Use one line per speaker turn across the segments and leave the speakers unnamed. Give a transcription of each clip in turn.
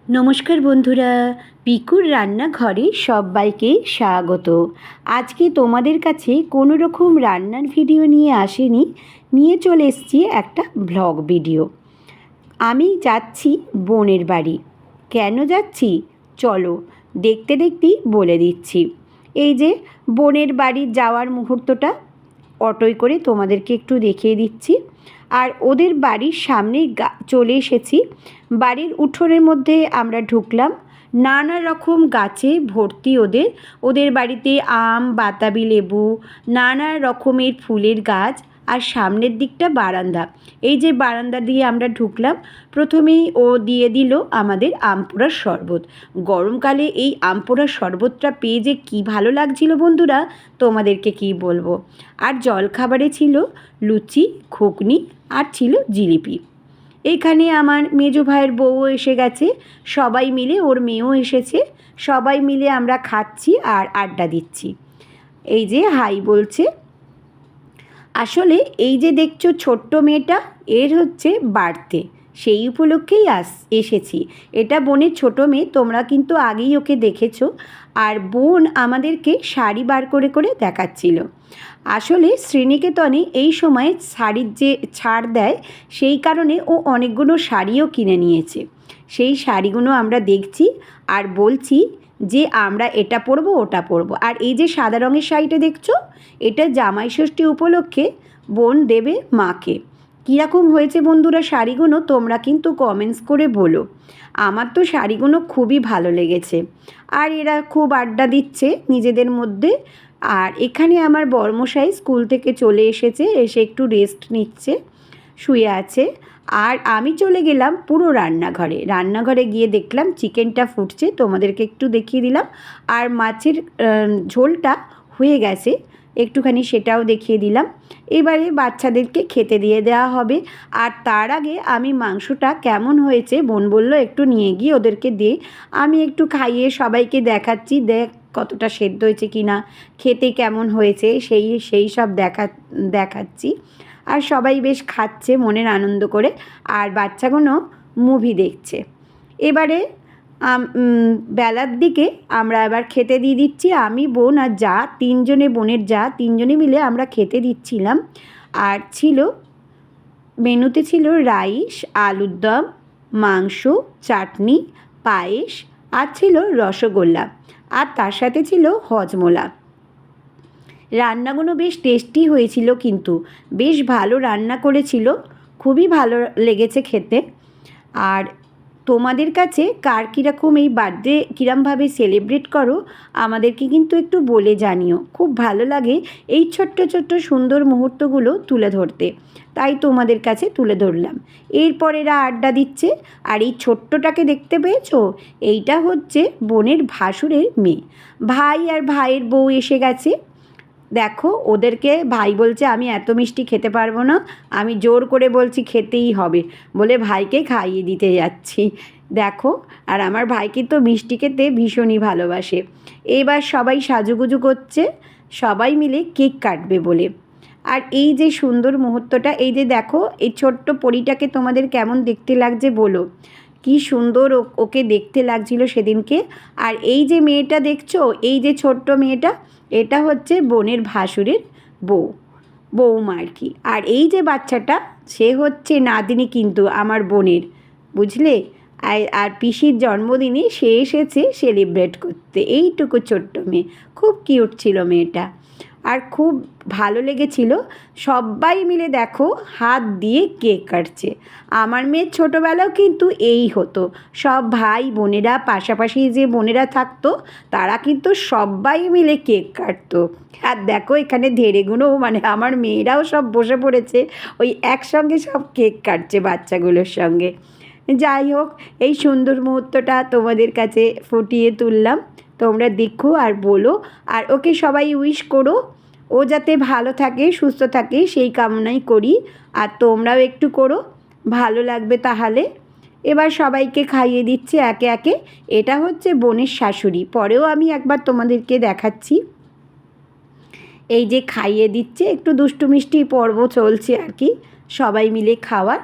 নমস্কার বন্ধুরা, পিকুর রান্নাঘরে সবাইকে স্বাগত। আজকে তোমাদের কাছে কোনো রকম রান্নার ভিডিও নিয়ে আসেনি, নিয়ে চলে এসেছি একটা ব্লগ ভিডিও। আমি যাচ্ছি বোনের বাড়ি। কেন যাচ্ছি চলো দেখতে দেখতেই বলে দিচ্ছি। এই যে বোনের বাড়ি যাওয়ার মুহূর্তটা অটোয় করে তোমাদেরকে একটু দেখিয়ে দিচ্ছি। আর ওদের বাড়ির সামনে চলে এসেছি। বাড়ির উঠোনের মধ্যে আমরা ঢুকলাম। নানা রকম গাছে ভর্তি ওদের বাড়িতে আম, বাতাবি লেবু, নানা রকমের ফুলের গাছ। আর সামনের দিকটা বারান্দা। এই যে বারান্দা দিয়ে আমরা ঢুকলাম, প্রথমেই ও দিয়ে দিল আমাদের আম পোড়ার শরবত। গরমকালে এই আম পোড়ার শরবতটা পেয়ে যে কী ভালো লাগছিল বন্ধুরা, তোমাদেরকে কী বলবো। আর জলখাবারে ছিল লুচি, ঘুগনি আর ছিল জিলিপি। এইখানে আমার মেজো ভাইয়ের বউও এসে গেছে, সবাই মিলে, ওর মেয়েও এসেছে, সবাই মিলে আমরা খাচ্ছি আর আড্ডা দিচ্ছি। এই যে হাই বলছে। আসলে এই যে দেখছো ছোট্ট মেয়েটা, এর হচ্ছে বার্থডে, সেই উপলক্ষেই এসেছি। এটা বোনের ছোট মেয়ে, তোমরা কিন্তু আগেই ওকে দেখেছো। আর বোন আমাদেরকে শাড়ি বার করে করে দেখাচ্ছিল। আসলে শ্রীনিকেতনে এই সময় শাড়ির যে ছাড় দেয়, সেই কারণে ও অনেকগুলো শাড়িও কিনে নিয়েছে। সেই শাড়িগুলো আমরা দেখছি আর বলছি যে আমরা এটা পরবো, ওটা পরবো। আর এই যে সাদা রঙের শাড়িটা দেখছো, এটা জামাই ষষ্ঠী উপলক্ষে বোন দেবে মাকে। কীরকম হয়েছে বন্ধুরা শাড়িগুলো, তোমরা কিন্তু কমেন্টস করে বলো। আমার তো শাড়িগুলো খুবই ভালো লেগেছে। আর এরা খুব আড্ডা দিচ্ছে নিজেদের মধ্যে। আর এখানে আমার বড়মশাই স্কুল থেকে চলে এসেছে, এসে একটু রেস্ট নিচ্ছে, শুয়ে আছে। আর আমি চলে গেলাম পুরো রান্নাঘরে গিয়ে দেখলাম চিকেনটা ফুটছে, তোমাদেরকে একটু দেখিয়ে দিলাম। আর মাছের ঝোলটা হয়ে গেছে একটুখানি, সেটাও দেখিয়ে দিলাম। এবারে বাচ্চাদেরকে খেতে দিয়ে দেওয়া হবে। আর তার আগে আমি মাংসটা কেমন হয়েছে, বোন বলল একটু নিয়ে গিয়ে ওদেরকে দে। আমি একটু খাইয়ে সবাইকে দেখাচ্ছি, দেখ কতটা সেদ্ধ হয়েছে কি না, খেতে কেমন হয়েছে, সেই সব দেখাচ্ছি। আর সবাই বেশ খাচ্ছে মনের আনন্দ করে। আর বাচ্চাগুলো মুভি দেখছে। এবারে বেলার দিকে আমরা এবার খেতে দিয়ে দিচ্ছি। আমি, বোন আর যা, বোনের যা তিনজনে মিলে আমরা খেতে দিচ্ছিলাম। আর ছিল মেনুতে ছিল রাইস, আলুর দম, মাংস, চাটনি, পায়েস আর ছিল রসগোল্লা। আর তার সাথে ছিল হজমোলা। রান্নাগুলো বেশ টেস্টি হয়েছিল, কিন্তু বেশ ভালো রান্না করেছিল, খুবই ভালো লেগেছে খেতে। আর তোমাদের কাছে কার কীরকম এই বার্থডে কীরমভাবে সেলিব্রেট করো, আমাদেরকে কিন্তু একটু বলে জানিও। খুব ভালো লাগে এই ছোট্ট ছোট্ট সুন্দর মুহূর্তগুলো তুলে ধরতে, তাই তোমাদের কাছে তুলে ধরলাম। এরপর এরা আড্ডা দিচ্ছে। আর এই ছোট্টটাকে দেখতে পেয়েছো, এইটা হচ্ছে বোনের ভাসুরের মেয়ে। ভাই আর ভাইয়ের বউ এসে গেছে। দেখো ওদেরকে ভাই বলছে আমি এত মিষ্টি খেতে পারবো না, আমি জোর করে বলছি খেতেই হবে বলে ভাইকে খাইয়ে দিতে যাচ্ছি। দেখো, আর আমার ভাইকে তো মিষ্টি খেতে ভীষণই ভালোবাসে। এবার সবাই সাজুগুজু করছে, সবাই মিলে কেক কাটবে বলে। আর এই যে সুন্দর মুহূর্তটা, এই যে দেখো এই ছোট্ট পরীটাকে তোমাদের কেমন দেখতে লাগছে বলো। কি সুন্দর ওকে দেখতে লাগছিল সেদিনকে। আর এই যে মেয়েটা দেখছো, এই যে ছোট্ট মেয়েটা, এটা হচ্ছে বোনের ভাসুরের বৌমা আর কি। আর এই যে বাচ্চাটা, সে হচ্ছে নাতনি কিন্তু আমার বোনের, বুঝলে। আর পিসির জন্মদিনে সে এসেছে সেলিব্রেট করতে। এইটুকু ছোট্ট মেয়ে, খুব কিউট ছিল মেয়েটা। আর খুব ভালো লেগেছিল। সবাই মিলে দেখো হাত দিয়ে কেক কাটছে। আমার মেয়ের ছোটোবেলাও কিন্তু এই হতো, সব ভাই বোনেরা পাশাপাশি যে বোনেরা থাকতো, তারা কিন্তু সবাই মিলে কেক কাটতো। আর দেখো এখানে ধেড়েগুলো, মানে আমার মেয়েরাও সব বসে পড়েছে, ওই একসঙ্গে সব কেক কাটছে বাচ্চাগুলোর সঙ্গে। যাই হোক, এই সুন্দর মুহূর্তটা তোমাদের কাছে ফুটিয়ে তুললাম। তোমরা দেখো আর বলো, আর ওকে সবাই উইশ করো, ও যাতে ভালো থাকে, সুস্থ থাকে, সেই কামনাই করি। আর তোমরাও একটু করো, ভালো লাগবে তাহলে। এবার সবাইকে খাইয়ে দিচ্ছে একে একে। এটা হচ্ছে বোনের শাশুড়ি, পরেও আমি একবার তোমাদেরকে দেখাচ্ছি। এই যে খাইয়ে দিচ্ছে, একটু দুষ্টু মিষ্টি পর্ব চলছে আর কি, সবাই মিলে খাওয়ার।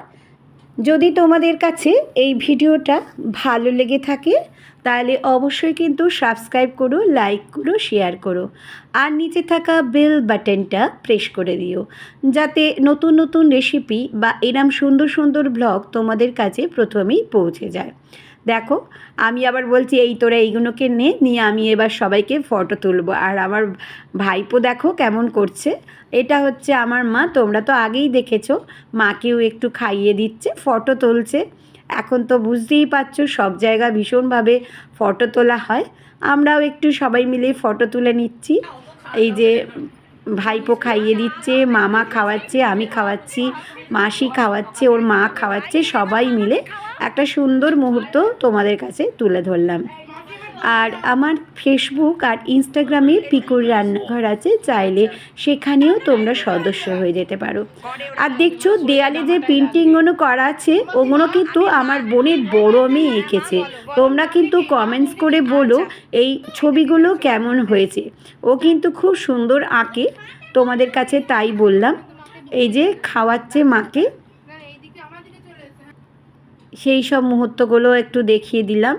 যদি তোমাদের কাছে এই ভিডিওটা ভালো লেগে থাকে তাহলে অবশ্যই কিন্তু সাবস্ক্রাইব করো, লাইক করো, শেয়ার করো, আর নিচে থাকা বেল বাটনটা প্রেস করে দিও, যাতে নতুন নতুন রেসিপি বা এরম সুন্দর সুন্দর ব্লগ তোমাদের কাছে প্রথমেই পৌঁছে যায়। দেখো, আমি আবার বলছি এই তোরা এইগুলোকে নিয়ে আমি এবার সবাইকে ফটো তুলবো। আর আমার ভাইপো দেখো কেমন করছে। এটা হচ্ছে আমার মা, তোমরা তো আগেই দেখেছো। মাকেও একটু খাইয়ে দিচ্ছে, ফটো তুলছে। এখন তো বুঝতেই পারছো সব জায়গা ভীষণভাবে ফটো তোলা হয়, আমরাও একটু সবাই মিলে ফটো তুলে নিচ্ছি। এই যে ভাইপো খাইয়ে দিচ্ছে, মামা খাওয়াচ্ছে, আমি খাওয়াচ্ছি, মাসি খাওয়াচ্ছে, ওর মা খাওয়াচ্ছে, সবাই মিলে একটা সুন্দর মুহূর্ত তোমাদের কাছে তুলে ধরলাম। আর আমার ফেসবুক আর ইনস্টাগ্রামে পিকুর রান্নাঘর আছে, চাইলে সেখানেও তোমরা সদস্য হয়ে যেতে পারো। আর দেখছো দেয়ালে যে পেন্টিংগুলো করা আছে ওগুলো কিন্তু আমার বোনের বড় মেয়ে এঁকেছে। তোমরা কিন্তু কমেন্টস করে বলো এই ছবিগুলো কেমন হয়েছে। ও কিন্তু খুব সুন্দর আঁকে, তোমাদের কাছে তাই বললাম। এই যে খাওয়াচ্ছে মাকে, সেই সব মুহূর্তগুলো একটু দেখিয়ে দিলাম।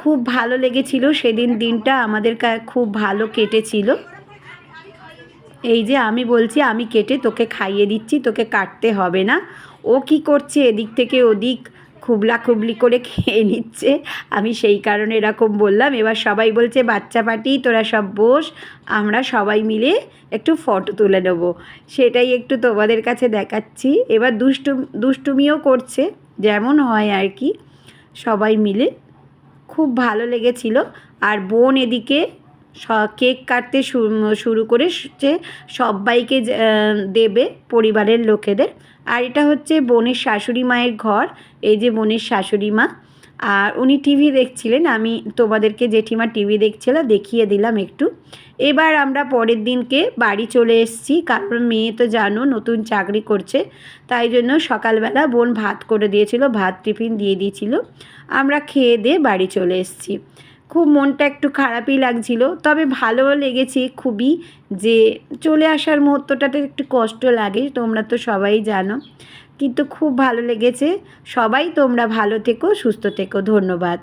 খুব ভালো লেগেছিল সেদিন, দিনটা আমাদের খুব ভালো কেটেছিল। এই যে আমি বলছি আমি কেটে তোকে খাইয়ে দিচ্ছি, তোকে কাটতে হবে না। ও কি করছে এদিক থেকে ওদিক খুবলা খুবলি করে খেয়ে নিচ্ছে, আমি সেই কারণে এরকম বললাম। এবার সবাই বলছে বাচ্চা পাটি তোরা সব বস, আমরা সবাই মিলে একটু ফটো তুলে নেবো। সেটাই একটু তোমাদের কাছে দেখাচ্ছি। এবার দুষ্টুমিও করছে, যেমন হয় আর কি, সবাই মিলে। খুব ভালো লেগেছিল। আর বোন এদিকে কেক কাটতে শুরু করে সবাইকে দেবে পরিবারের লোকেদের। আর এটা হচ্ছে বোনের শাশুড়ি মায়ের ঘর। এই যে বোনের শাশুড়ি মা, আর উনি টিভি দেখছিলেন, আমি তোমাদেরকে জেঠিমা টিভি দেখছিল দেখিয়ে দিলাম একটু। এবার আমরা পরের দিনকে বাড়ি চলে এসেছি, কারণ মেয়ে তো জানো নতুন চাকরি করছে, তাই জন্য সকালবেলা বোন ভাত করে দিয়েছিল, ভাত টিফিন দিয়ে দিয়েছিল। আমরা খেয়ে দিয়ে বাড়ি চলে এসেছি। খুব মনটা একটু খারাপই লাগছিল, তবে ভালোও লেগেছে খুবই, যে চলে আসার মুহূর্তটাতে একটু কষ্ট লাগে, তোমরা তো সবাই জানো, কিন্তু খুব ভালো লেগেছে। সবাই তোমরা ভালো থেকো, সুস্থ থেকো, ধন্যবাদ।